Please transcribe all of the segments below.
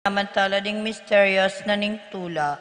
Samantala ding misterios na ning tula.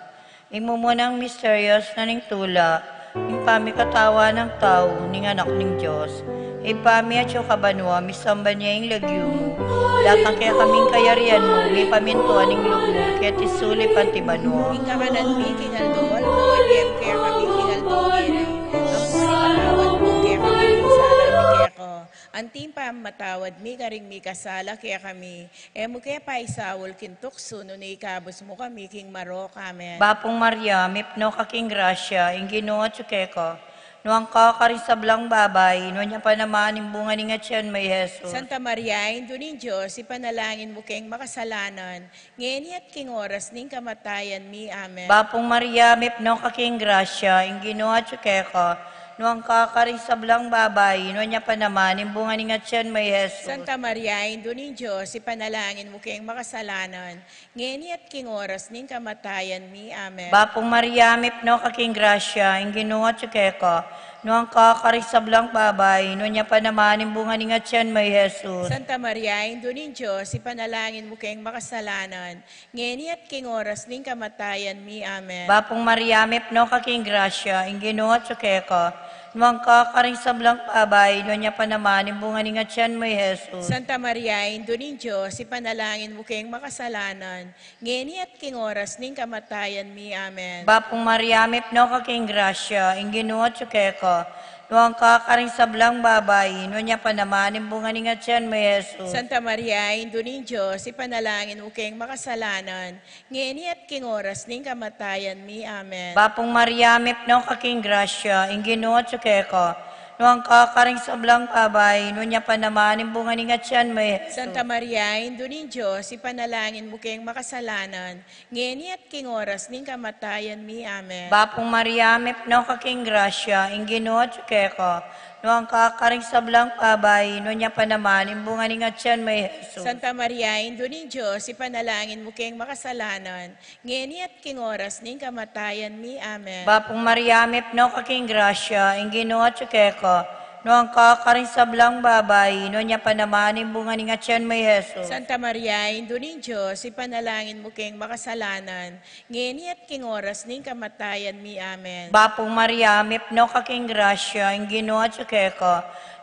Imumunang misterios na ning tula, impami katawa ng tao, ning anak ning Diyos. Ipami at yung kabanwa, misamba niya yung lagyo mo. Datang kaya kaming kayarian mo, may pamintuan ning loob mo, kaya tisulip ang tibanwa. Ing kakanan mi, kinaldol, do, ibiyem kaya kami, kinaldongiri. Ang puni patawad mo, kaya kami, pinsala, mi kaya ko. Anting pa matawad mi, karing mi kasala, kaya kami. Mo kaya pa isawol, kintukso, no ni ikabos mo kami, king marok, amen. Bapong Maria, mipno kaking grasya, ing ginunga tsukeko. Nuang kakarin sa blang babay, no niya pa naman yung bunga ni nga tiyan may Jesus. Santa Maria, Indunin Diyos, ipanalangin mo kayong makasalanan, ngayon at king oras ning kamatayan mi, amen. Bapong Maria, mipno kaking grasya, ing ginunga tsukeko. Nuang kakarin sa blang babay, no niya pa naman yung bunga ni nga tiyan may Jesus. Santa Maria, Indunin Diyos, ipanalangin mo kayong makasalanan, ngayon at king oras ning kamatayan mi, amen. Bapong Maria, mipno kaking grasya, ing ginunga tsukeko. Nuang kakarin sa blang babay, no niya pa naman yung bunga ni nga tiyan may Jesus. Santa Maria, Indunin Diyos, ipanalangin mo kayong makasalanan, ngayon at king oras ning kamatayan mi, amen. Bapong Maria, mipno kaking grasya, ing ginunga tsukeko. Nuang kakaring sa blang babay, no niya pa naman yung bunga ni nga tiyan may Jesus. Santa Maria, Indunin Diyos, ipanalangin mo kayong makasalanan, ngayon at king oras ning kamatayan mi, amen. Bapong Maria, mipno kaking grasya, ing ginunga tsukeko. Nuang kakaring sa blang babay, no niya pa naman yung bunga ni nga tiyan may Jesus. Santa Maria, Indunin Diyos, ipanalangin mo kayong makasalanan, ngayon at king oras ning kamatayan mi, amen. Bapong Maria, mipno kaking grasya, ing ginunga tsukeko. Nuang kakaring sa blang babay, no niya pa naman yung bunga ni nga tiyan may Jesus. Santa Maria, Indunin Diyos, ipanalangin mo kayong makasalanan, ngayon at king oras ning kamatayan mi, amen. Bapong Maria, mipno kaking grasya, ing ginunga tsukeko. Nuang kakaring sa blang babay, no niya pa naman yung bunga ni nga tiyan may Jesus. Santa Maria, Indunin Diyos, ipanalangin mo kayong makasalanan, ngayon at king oras ning kamatayan mi, amen. Bapong Maria, mipno kaking grasya, ing ginunga tsukeko. Nuang kakaring sa blang babay, no niya pa naman yung bunga ni nga tiyan may Jesus. Santa Maria, Indunin Diyos, ipanalangin mo kayong makasalanan, ngayon at king oras ning kamatayan mi, amen. Bapong Maria, mipno kaking grasya, ing ginunga tsukeko.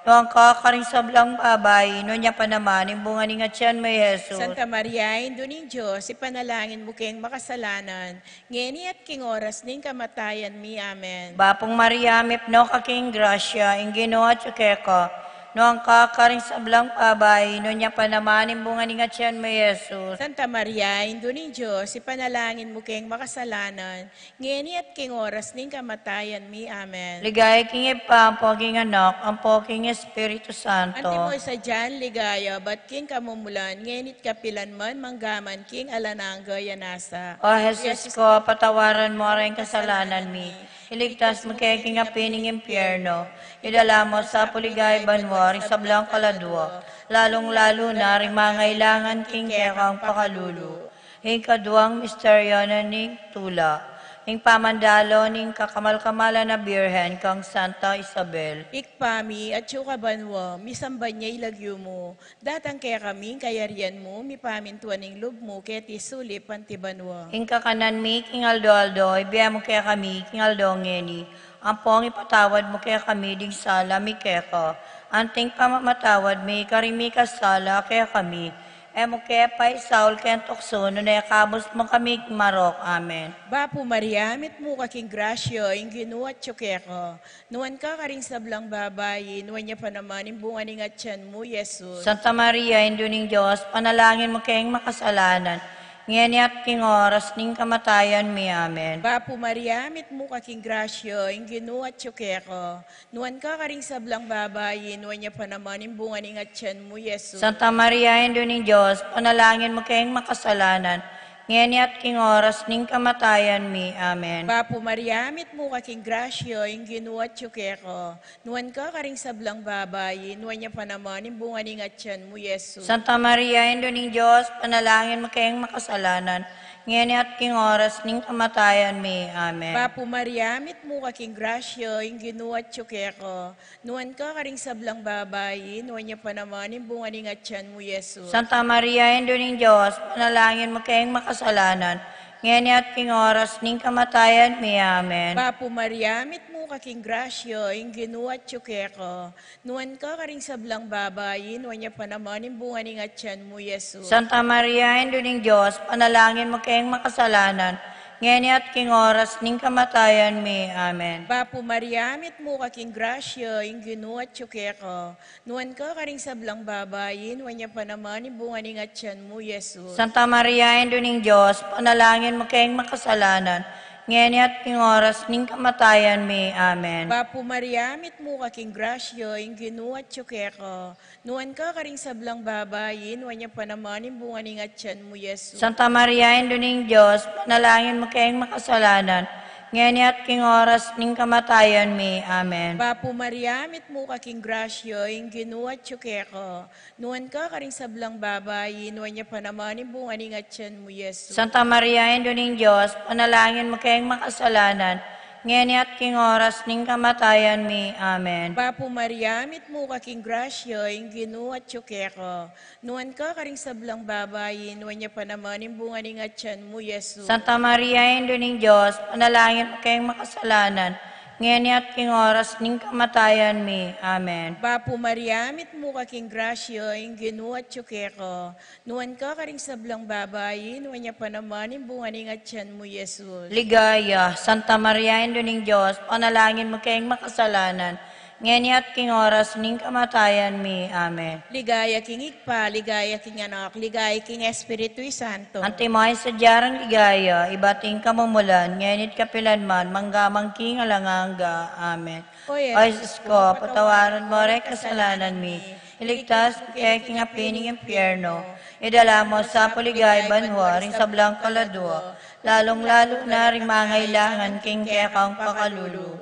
Nuang kakaring sa blang babay, no niya pa naman yung bunga ni nga tiyan may Jesus. Santa Maria, Indunin Diyos, ipanalangin mo kayong makasalanan, ngayon at king oras ning kamatayan mi, amen. Bapong Maria, mipno kaking grasya, ing ginunga tsukeko. Nuang kakaring sa blang babay, no niya pa naman yung bunga ni nga tiyan may Jesus. Santa Maria, Indunin Diyos, ipanalangin mo kayong makasalanan, ngayon at king oras ning kamatayan mi, amen. Ligaya king ipa, ang poging anak, ang poging Espiritu Santo. Anti mo sa dyan, ligaya, ba't king kamumulan, ngayon it kapilan man, manggaman, king alanangga yanasa. O Jesus ko, patawaran mo rin kasalanan mi. Iligtas mo kay king apining impyerno. Idala mo sa puligay banwari sa blang kaladwa. Lalong-lalo na rin mangailangan king kekang pakalulu. Ing kaduang misteryo na ning tula. Ing pamandalo ning kakamal-kamala na birhen kang Santa Isabel. Ikpami at banwa, misamba niya ilagyo mo. Datang kaya kaming kayarian mo, mipamintuan ng loob mo, kaya tisulip antibanwa. Ing kakanan mi, king aldo-aldo, ibiya mo kaya kami, king aldo ngeni. Ang pong ipatawad mo kaya kami, dig sala mi keko. Anting pamamatawad mi, karimi kasala kaya kami. Emo kaya pa isaul kaya tukso, no na yakabos mo kami marok. Amen. Bapo Maria, mit mo kaking grasyo, ing ginuat tsukeko. Nuwan ka karing sablang babay, nuwan niya pa naman, yung bunga ni nga tiyan mo, Jesus. Santa Maria, Induning Diyos, panalangin mo kayong makasalanan. Ngayon at king oras ning kamatayan mi. Amen. Bapo Maria, mit mo kaking grasyo, ing ginuat tsukeko. Nuwan ka karing sablang babay, nuwan niya pa naman, yung bunga ni nga tiyan mo, Jesus. Santa Maria, Induning Diyos, panalangin mo kayong makasalanan. Ngayon at king oras ning kamatayan mi. Amen. Bapo Maria, mit mo kaking grasyo, ing ginuat tsukeko. Nuwan ka karing sablang babay, nuwan niya pa naman, yung bunga ni nga tiyan mo, Jesus. Santa Maria, Induning Diyos, panalangin mo kayong makasalanan. ngayon at king oras ning kamatayan mi. Amen. Papo Maria, mit mo kaking grasyo, yung ginuat ko. Nuan ka karing sablang babayi, nuan niya pa naman, yung bunga ni ngatyan mo, Yesus. Santa Maria, Endo ng Diyos, panalangin mo kayong makasalanan, ngayon at king oras ning kamatayan mi. Amen. Papo Maria, mit mo kaking grasyo, yung ginuat ko. Nuan ka karing sablang babayi, nuan niya pa naman, yung bunga ni ngatyan mo, Yesus. Santa Maria, Endo ng Diyos, panalangin mo kayong makasalanan, ngayon at king oras ning kamatayan mi. Amen. Papo Maria, mit mo kaking grasyo, yung ginuat ko. Nuan ka karing sablang babayi, nuan niya pa naman, yung bunga ni ngatyan mo, Yesus. Santa Maria, Endo ng Diyos, panalangin mo kayong makasalanan, ngayon at king oras ning kamatayan mi. Amen. Papo Maria, mit mo kaking grasyo, yung ginuat ko. Nuan ka karing sablang babayi, nuan niya pa naman, yung bunga ni ngatyan mo, Yesus. Santa Maria, Endo ng Diyos, panalangin mo kayong makasalanan, ngayon at king oras ning kamatayan mi. Amen. Papo Maria, mit mo kaking grasyo, yung ginuat ko. Nuan ka karing sablang babayi, nuan niya pa naman, yung bunga ni ngatyan mo, Yesus. Santa Maria, Endo ng Diyos, panalangin mo kayong makasalanan, ngayon at king oras ning kamatayan mi. Amen. Papo Maria, mit mo kaking grasyo, yung ginuat ko. Nuan ka karing sablang babayi, nuan niya pa naman, yung bunga ni ngatyan mo, Yesus. Santa Maria, Endo ng Diyos, panalangin mo kayong makasalanan, ngayon at king oras ning kamatayan mi. Amen. Papo Maria, mit mo kaking grasyo, yung ginuat ko. Nuan ka karing sablang babayi, nuan niya pa naman, yung bunga ni ngatyan mo, Yesus. Ligaya, Santa Maria, Endo ng Diyos, panalangin mo kayong makasalanan, ngayon at king oras ning kamatayan mi. Amen. Ligaya king ikpa, ligaya king anak, ligaya king Espiritu Santo. Antimay sa diyarang ligaya, ibating kamumulan, ngayon at kapilanman, manggamang king alanganga. Amen. O O Jesus ko, patawaran mo rin kasalanan mi. Iligtas mo kaya king apining impyerno. Idala mo sa puligay banwa, ring sa blang kaladwa. Lalong-lalo na ring mangailangan king kekang pakalulu.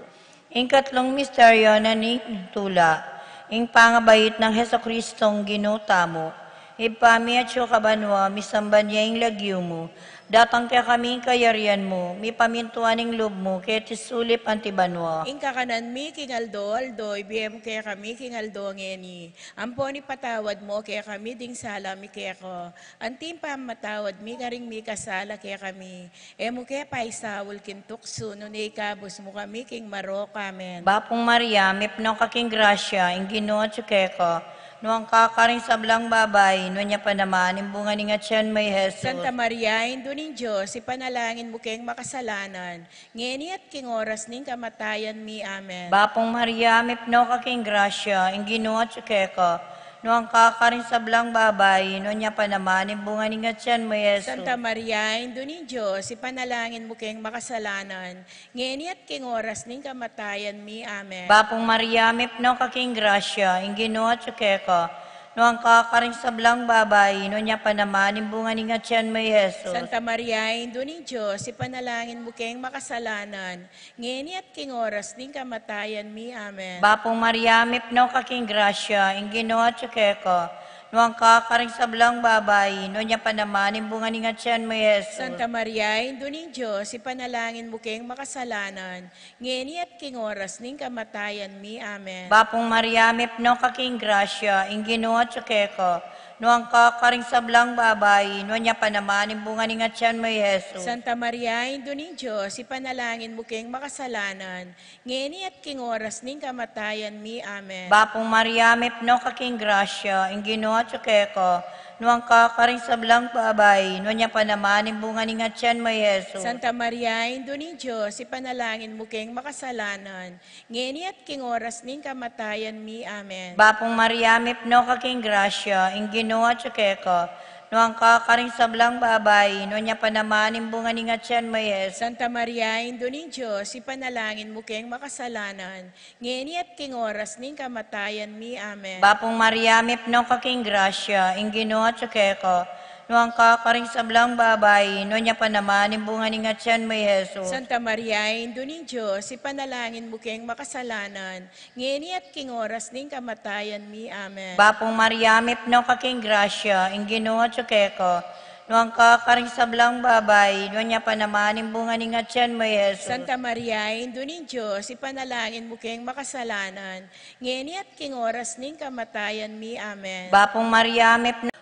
Ing katlong misteryo na ni tula, ing pangabayit ng Heso Kristong ginutamo, ipami at siyo kabanwa, misamban niya ing lagyo mo, datang kaya kaming kayarian mo, mi pamintuan ing loob mo, kaya tisulip antibanwa. Ing kakanan mi king aldo, ibiyem kaya kami king aldo ngeni. Ampo ni patawad mo kaya kami ding sala mi kaya ko. Antim pa matawad mi karing mi kasala kaya kami. Emo kaya paisawul kintukso, no ni ikabos mo kami king marok. Amen. Bapong Maria, mipno kaking grasya, ing ginoo tsukeko, nuang kakaring sablang babay, no niya pa naman, imbunga ni nga tiyan may Jesus. Santa Maria, Indo ning Diyos, ipanalangin mo kayong makasalanan. Ngeni at king oras ning kamatayan mi. Amen. Bapong Maria, mipno kaking grasya, ing ginoo tsukeko, nuang kakaring sablang babay, no niya pa naman, imbunga ni nga tiyan may Jesus. Santa Maria, Indo ning Diyos, ipanalangin mo kayong makasalanan. Ngeni at king oras ning kamatayan mi. Amen. Bapong Maria, mipno kaking grasya, ing ginoo tsukeko, nuang kakaring sablang babay, no niya pa naman, imbunga ni nga tiyan may Jesus. Santa Maria, Indo ning Diyos, ipanalangin mo kayong makasalanan. Ngeni at king oras ning kamatayan mi. Amen. Bapong Maria, mipno kaking grasya, ing ginoo tsukeko, nuang kakaring sablang babay, no niya pa naman, imbunga ni nga tiyan may Jesus. Santa Maria, Indo ning Diyos, ipanalangin mo kayong makasalanan. Ngeni at king oras ning kamatayan mi. Amen. Bapong Maria, mipno kaking grasya, ing ginoo tsukeko, nuang kakaring sablang babay, no niya pa naman, imbunga ni nga tiyan may Jesus. Santa Maria, Indo ning Diyos, ipanalangin mo kayong makasalanan. Ngeni at king oras ning kamatayan mi. Amen. Bapong Maria, mipno kaking grasya, ing ginoo tsukeko, nuang kakaring sablang babay, no niya pa naman, imbunga ni nga tiyan may Jesus. Santa Maria, Indo ning Diyos, ipanalangin mo kayong makasalanan. Ngeni at king oras ning kamatayan mi. Amen. Bapong Maria, mipno kaking grasya, ing ginoo tsukeko, nuang kakaring sablang babay, no niya pa naman, imbunga ni nga tiyan may Jesus. Santa Maria, Indo ning Diyos, ipanalangin mo kayong makasalanan. Ngeni at king oras ning kamatayan mi. Amen. Bapong Maria, mipno kaking grasya, ing ginoo tsukeko, nuang kakaring sablang babay, no niya pa naman, imbunga ni nga tiyan may Jesus. Santa Maria, Indo ning Diyos, ipanalangin mo kayong makasalanan. Ngeni at king oras ning kamatayan mi. Amen. Bapong Maria, mipno kaking grasya, ing ginoo tsukeko, Nuang kakaring sablang babay, nuanya panamanin bunga ni nga tiyan mo, Yesus. Santa Maria, Indo ning Diyos, ipanalangin mo kayong makasalanan, ngeni at king oras ning kamatayan mi. Amen. Bapong Maria,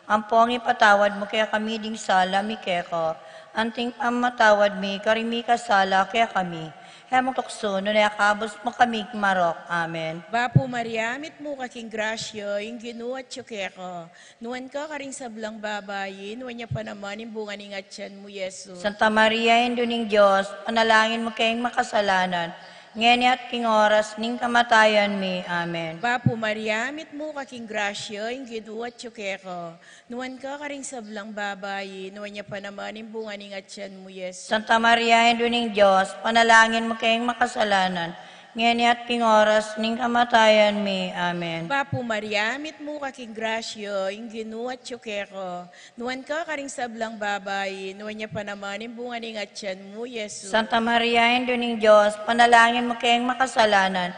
ampong ipatawad mo kaya kami ding sala mi keko. Anting pamatawad mi, karimi kasala kaya kami. Hemong tukso, nunay akabos mo kami marok. Amen. Bapo Maria, mit mo kaking grasyo, yung ginuat tsukeko. Nuwan ka karing sablang babayin, nuwan niya pa naman yung bunga ni ngatyan mo, Yesus. Santa Maria, Indo ning Diyos, panalangin mo kayong makasalanan. Ngayon at king oras ning kamatayan mi. Amen. Bapo Maria, mit mo kaking grasyo, yung ginuat tsukeko. Nuwan ka karing sablang babayin, nuwan niya pa naman yung bunga ni ngatyan mo, Yesus. Santa Maria, Indo ning Diyos, panalangin mo kayong makasalanan. Ngayon at king oras ning kamatayan mi. Amen. Bapo Maria, mit mo kaking grasyo, yung ginuat tsukeko. Nuwan ka karing sablang babayin, nuwan niya pa naman yung bunga ni ngatyan mo, Yesus. Santa Maria, Indo ning Diyos, panalangin mo kayong makasalanan.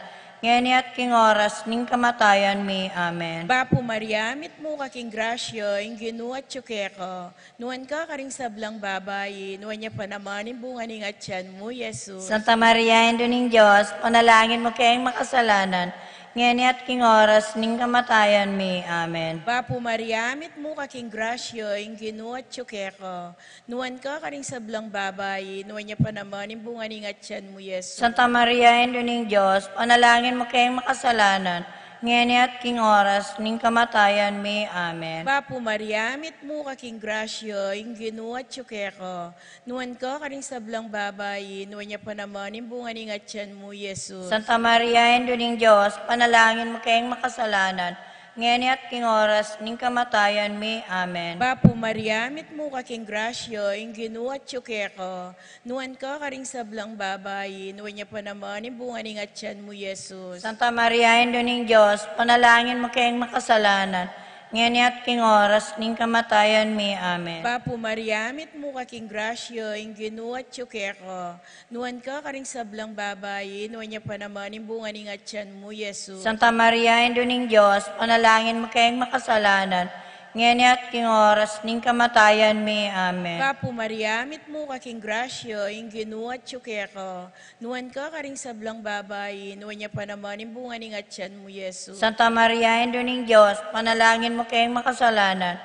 Ngayon at king oras ning kamatayan mi. Amen. Bapo Maria, mit mo kaking grasyo, yung ginuat tsukeko. Nuwan ka karing sablang babayin, nuwan niya pa naman yung bunga ni ngatyan mo, Yesus. Santa Maria, Indo ning Diyos, panalangin mo kayong makasalanan. Ngayon at king oras ning kamatayan mi. Amen. Bapo Maria, mit mo kaking grasyo, yung ginuat tsukeko. Nuwan ka karing sablang babayin, nuwan niya pa naman yung bunga ni ngatyan mo, Yesus. Santa Maria, Indo ning Diyos, panalangin mo kayong makasalanan. Ngayon at king oras ning kamatayan mi. Amen. Bapo Maria, mit mo kaking grasyo, yung ginuat tsukeko. Nuwan ka karing sablang babayin, nuwan niya pa naman yung bunga ni ngatyan mo, Yesus. Santa Maria, Indo ning Diyos, panalangin mo kayong makasalanan. Ngayon at king oras ning kamatayan mi. Amen. Bapo Maria, mit mo kaking grasyo, yung ginuat tsukeko. Nuwan ka karing sablang babayin, nuwan niya pa naman yung bunga ni ngatyan mo, Yesus. Santa Maria, Indo ning Diyos, panalangin mo kayong makasalanan. Ngayon at king oras ning kamatayan mi. Amen. Bapo Maria, mit mo kaking grasyo, yung ginuat tsukeko. Nuwan ka karing sablang babayin, nuwan niya pa naman yung bunga ni ngatyan mo, Yesus. Santa Maria, Indo ning Diyos, panalangin mo kayong makasalanan. Ngayon at king oras ning kamatayan mi. Amen. Bapo Maria, mit mo kaking grasyo, yung ginuat tsukeko. Nuwan ka karing sablang babayin, nuwan niya pa naman yung bunga ni ngatyan mo, Yesus. Santa Maria, Indo ning Diyos, panalangin mo kayong makasalanan.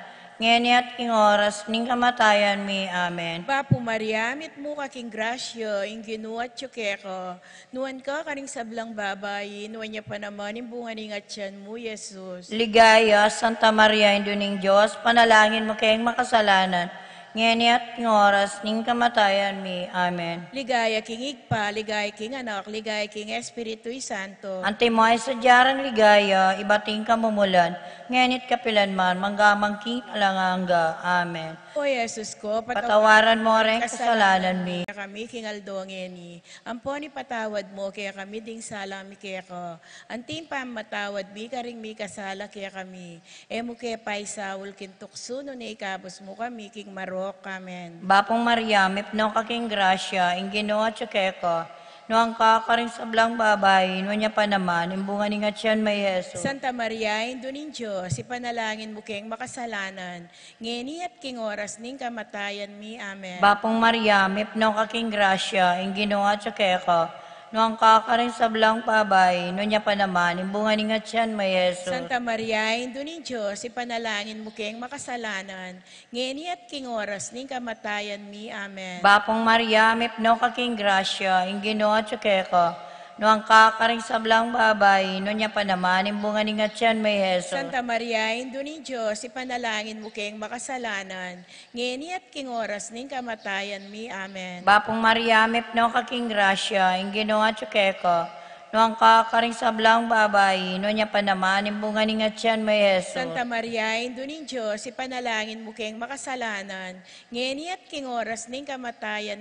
Ngayon at king oras ning kamatayan mi. Amen. Bapo Maria, mit mo kaking grasyo, yung ginuat tsukeko. Nuwan ka karing sablang babayin, nuwan niya pa naman yung bunga ni ngatyan mo, Yesus. Ligaya, Santa Maria, Indo ning Diyos, panalangin mo kayong makasalanan. Ngayon at king oras ning kamatayan mi. Amen. Ligaya king Igpa, ligaya king Anak, ligaya king Espiritu'y Santo. Ante mo ay sadyarang ligaya, ibating kamumulan. Ngayon at kapilanman, manggamang king alanganga. Amen. O Jesus ko, Patawaran mo rin kasalanan mi. kaya kami king Aldongeni. Amponi patawad mo, kaya kami ding salami kaya ko. Anting pamatawad mi, karing mi kasala kaya kami. Emo kaya pa'y Saul kintukso, no na ikabos mo kami king Marok. Amen. Bapong Maria, mipno kaking grasya, ingino at tsukeko. Noang kakaring sablang babay, no niya pa naman, imbunga ni nga tiyan may Yeso. Santa Maria, Indo ning Diyos, ipanalangin mo kayong makasalanan, ngeni at king oras ning kamatayan mi. Amen. Bapong Maria, mipno kaking grasya, ingino at tsukeko. Noang kakaring sablang babay, no niya pa naman, imbunga ni nga tiyan may Yeso. Santa Maria, Indo ning Diyos, ipanalangin mo kayong makasalanan, ngeni at king oras ning kamatayan mi. Amen. Bapong Maria, mipno kaking grasya, ingino at tsukeko. Noang kakaring sablang babay, no niya pa naman, imbunga ni nga tiyan may Yeso. Santa Maria, Indo ning Diyos, ipanalangin mo kayong makasalanan, ngeni at king oras ning kamatayan mi. Amen. Bapong Maria, mipno kaking grasya, ingino at tsukeko. Noang kakaring sablang babay, no niya pa naman, imbunga ni nga tiyan may Yeso. Santa Maria, Indo ning Diyos, ipanalangin mo kayong makasalanan, ngeni at king oras ning kamatayan